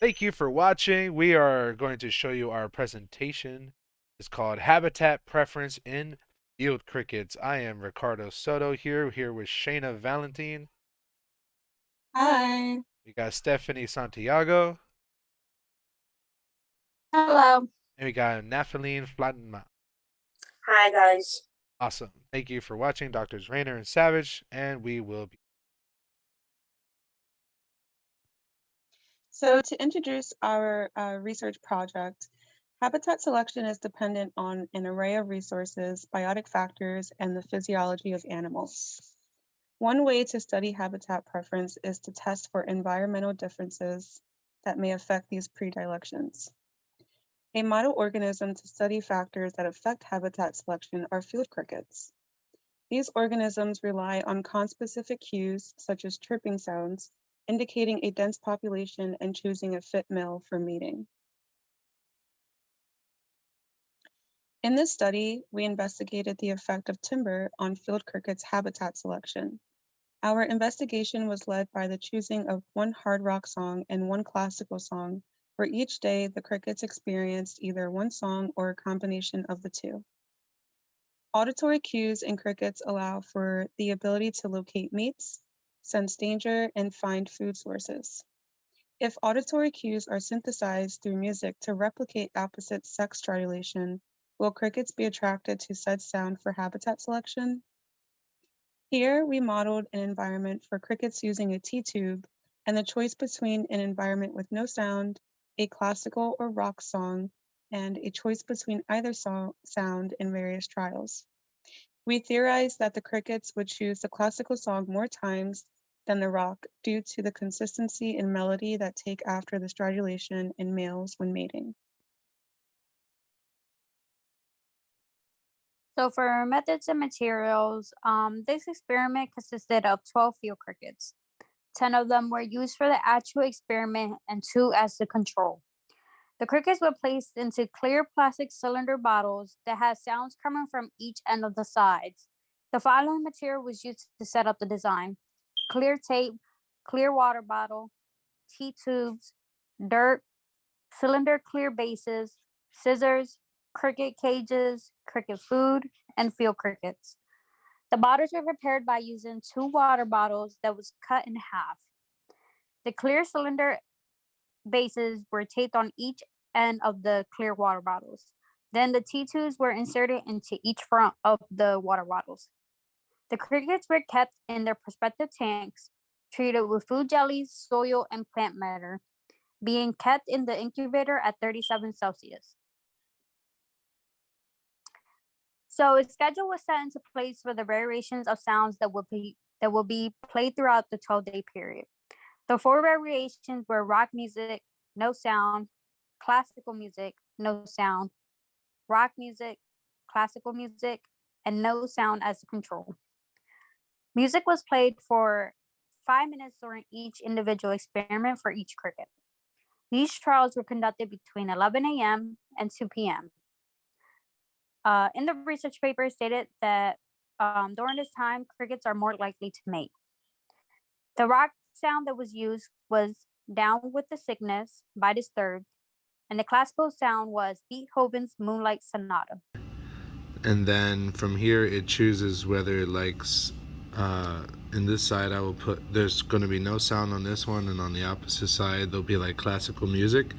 Thank you for watching. We are going to show you our presentation. It's called Habitat Preference in Field Crickets. I am Ricardo Soto here with Shayna Valentine. Hi. We got Stephanie Santiago, Hello. and we got Naphthaline Flattenma. Hi guys. Awesome. Thank you for watching, Doctors Rainer and Savage, and we will be. So to introduce our research project, habitat selection is dependent on an array of resources, biotic factors, and the physiology of animals. One way to study habitat preference is to test for environmental differences that may affect these predilections. A model organism to study factors that affect habitat selection are field crickets. These organisms rely on conspecific cues, such as chirping sounds, indicating a dense population and choosing a fit male for mating. In this study, we investigated the effect of timber on field crickets' habitat selection. Our investigation was led by the choosing of one hard rock song and one classical song, where each day the crickets experienced either one song or a combination of the two. Auditory cues in crickets allow for the ability to locate mates, sense danger, and find food sources. If auditory cues are synthesized through music to replicate opposite sex stridulation, will crickets be attracted to said sound for habitat selection? Here, we modeled an environment for crickets using a T-tube and the choice between an environment with no sound, a classical or rock song, and a choice between either sound in various trials. We theorized that the crickets would choose the classical song more times than the rock due to the consistency in melody that take after the stridulation in males when mating. So for methods and materials, this experiment consisted of 12 field crickets. 10 of them were used for the actual experiment and 2 as the control. The crickets were placed into clear plastic cylinder bottles that had sounds coming from each end of the sides. The following material was used to set up the design: clear tape, clear water bottle, T-tubes, dirt, cylinder clear bases, scissors, cricket cages, cricket food, and field crickets. The bottles were prepared by using 2 water bottles that was cut in half. The clear cylinder bases were taped on each end of the clear water bottles. Then the T-tubes were inserted into each front of the water bottles. The crickets were kept in their respective tanks, treated with food jellies, soil, and plant matter, being kept in the incubator at 37 Celsius. So a schedule was set into place for the variations of sounds that will be played throughout the 12-day period. The 4 variations were rock music, no sound; classical music, no sound; rock music, classical music, and no sound as the control. Music was played for 5 minutes during each individual experiment for each cricket. These trials were conducted between 11 a.m. and 2 p.m. In the research paper, it stated that during this time, crickets are more likely to mate. The rock sound that was used was Down with the Sickness by Disturbed, and the classical sound was Beethoven's Moonlight Sonata. And then from here, it chooses whether it likes. In this side, I will put. There's going to be no sound on this one, and on the opposite side, there'll be like classical music.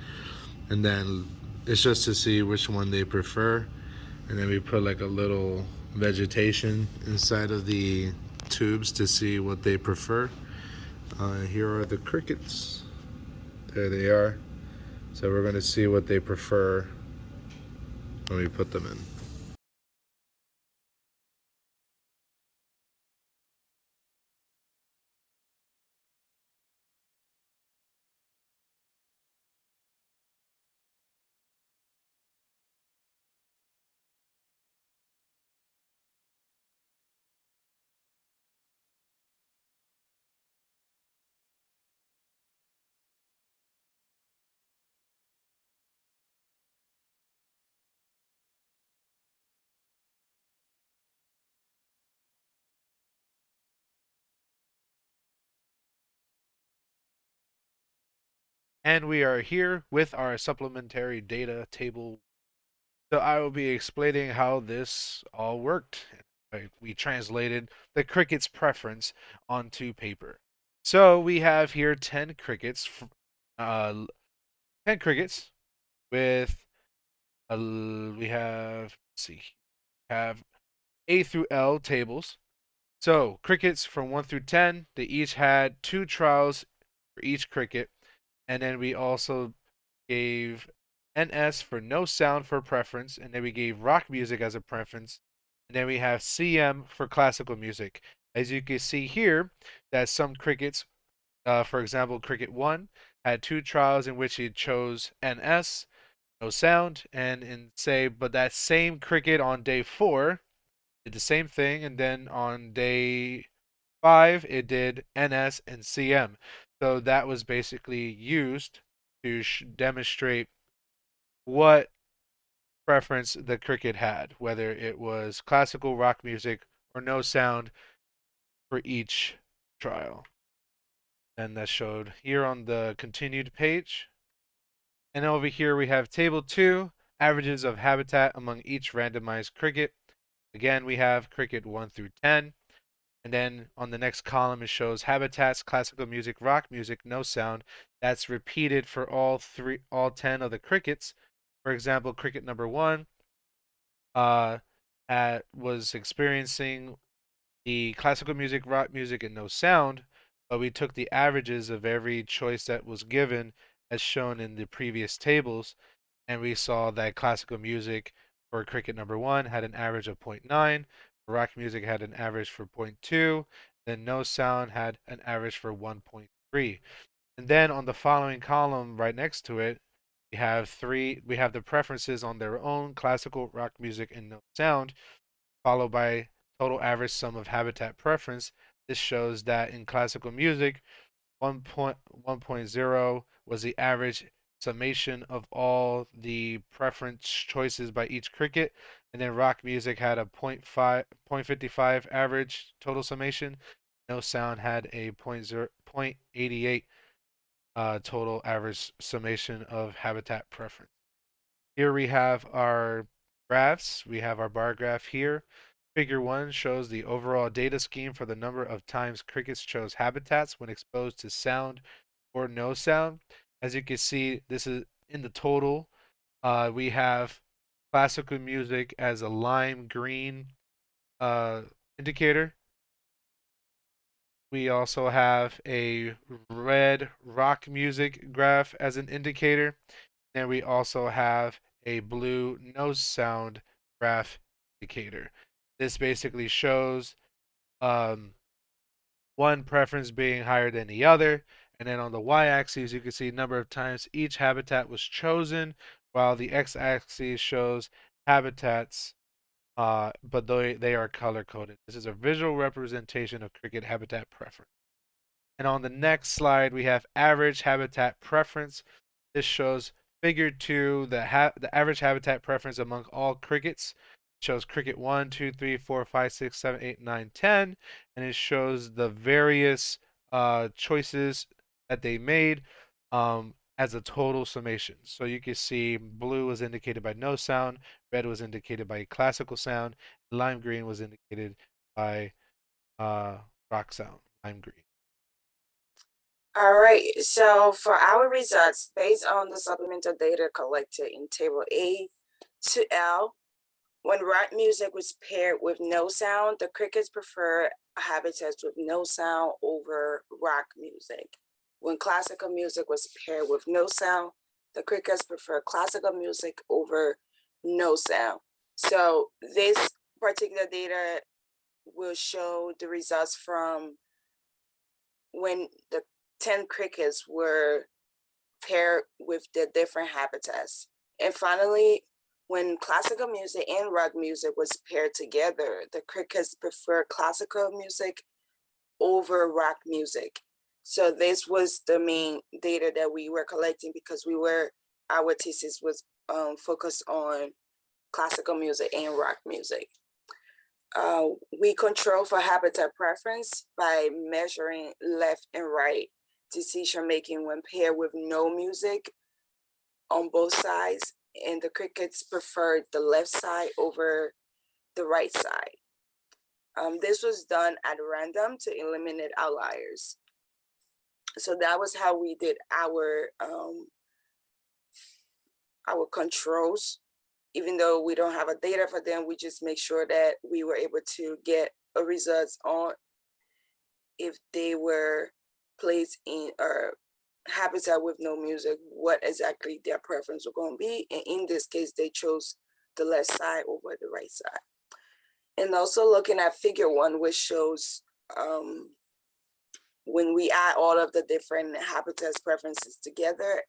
And then it's just to see which one they prefer. And then we put like a little vegetation inside of the tubes to see what they prefer. Here are the crickets. There they are. So we're going to see what they prefer when we put them in. And we are here with our supplementary data table. So I will be explaining how this all worked. We translated the cricket's preference onto paper. So we have here 10 crickets, 10 crickets with we have, let's see, have A through L tables. So crickets from 1 through 10, they each had 2 trials for each cricket, and then we also gave NS for no sound for preference, and then we gave rock music as a preference, and then we have CM for classical music. As you can see here, that some crickets, for example, cricket 1 had 2 trials in which it chose NS, no sound, but that same cricket on day 4 did the same thing, and then on day 5 it did NS and CM. So that was basically used to demonstrate what preference the cricket had, whether it was classical, rock music, or no sound for each trial. And that's showed here on the continued page. And over here we have table 2, averages of habitat among each randomized cricket. Again, we have cricket 1 through 10. And then on the next column, it shows habitats, classical music, rock music, no sound. That's repeated for all 10 of the crickets. For example, cricket number 1 was experiencing the classical music, rock music, and no sound, but we took the averages of every choice that was given as shown in the previous tables, and we saw that classical music for cricket number 1 had an average of 0.9, rock music had an average for 0.2, then no sound had an average for 1.3. And then on the following column right next to it, we have the preferences on their own, classical, rock music, and no sound, followed by total average sum of habitat preference. This shows that in classical music, 1.0 was the average summation of all the preference choices by each cricket, and then rock music had a 0.55 average total summation. No sound had a 0.88 total average summation of habitat preference. Here we have our graphs. We have our bar graph here. Figure 1 shows the overall data scheme for the number of times crickets chose habitats when exposed to sound or no sound. As you can see, this is in the total. We have classical music as a lime green indicator. We also have a red rock music graph as an indicator. And we also have a blue no sound graph indicator. This basically shows one preference being higher than the other. And then on the y-axis, you can see number of times each habitat was chosen, while the x-axis shows habitats, but they are color-coded. This is a visual representation of cricket habitat preference. And on the next slide, we have average habitat preference. This shows figure 2, the average habitat preference among all crickets. It shows cricket 1, 2, 3, 4, 5, 6, 7, 8, 9, 10, and it shows the various choices that they made as a total summation. So you can see blue was indicated by no sound, red was indicated by classical sound, lime green was indicated by rock sound, lime green. All right, so for our results, based on the supplemental data collected in Table A to L, when rock music was paired with no sound, the crickets prefer habitats with no sound over rock music. When classical music was paired with no sound, the crickets prefer classical music over no sound. So this particular data will show the results from when the 10 crickets were paired with the different habitats. And finally, when classical music and rock music was paired together, the crickets prefer classical music over rock music. So this was the main data that we were collecting because our thesis was focused on classical music and rock music. We control for habitat preference by measuring left and right decision making when paired with no music on both sides, and the crickets preferred the left side over the right side. This was done at random to eliminate outliers. So that was how we did our controls. Even though we don't have a data for them, we just make sure that we were able to get a results on if they were placed in a habitat with no music, what exactly their preference was going to be. And in this case, they chose the left side over the right side. And also looking at figure 1, which shows when we add all of the different habitats preferences together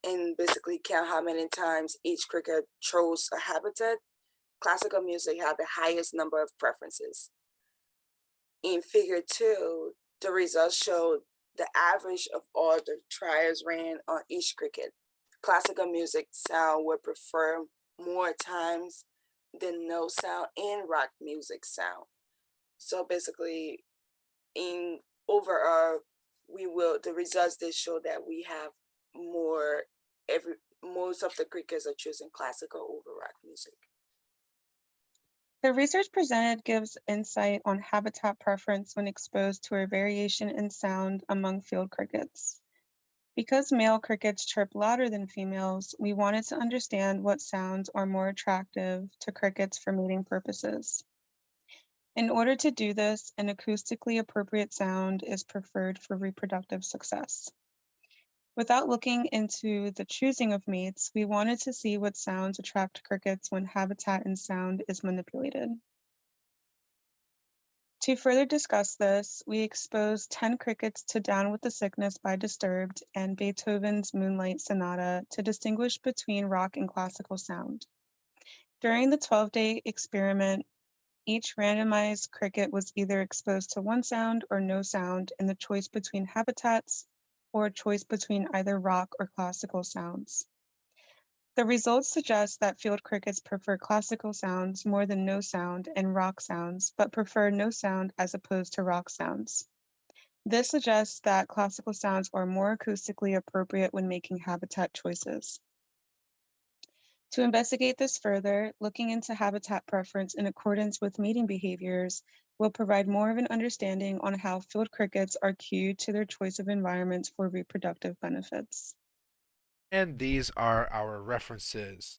and basically count how many times each cricket chose a habitat, classical music had the highest number of preferences. In figure 2, the results showed the average of all the trials ran on each cricket. Classical music sound would prefer more times than no sound and rock music sound. So basically, in overall, the results did show that we have most of the crickets are choosing classical over rock music. The research presented gives insight on habitat preference when exposed to a variation in sound among field crickets. Because male crickets chirp louder than females, we wanted to understand what sounds are more attractive to crickets for mating purposes. In order to do this, an acoustically appropriate sound is preferred for reproductive success. Without looking into the choosing of mates, we wanted to see what sounds attract crickets when habitat and sound is manipulated. To further discuss this, we exposed 10 crickets to Down with the Sickness by Disturbed and Beethoven's Moonlight Sonata to distinguish between rock and classical sound. During the 12-day experiment, each randomized cricket was either exposed to one sound or no sound in the choice between habitats or a choice between either rock or classical sounds. The results suggest that field crickets prefer classical sounds more than no sound and rock sounds, but prefer no sound as opposed to rock sounds. This suggests that classical sounds are more acoustically appropriate when making habitat choices. To investigate this further, looking into habitat preference in accordance with mating behaviors will provide more of an understanding on how field crickets are cued to their choice of environments for reproductive benefits. And these are our references.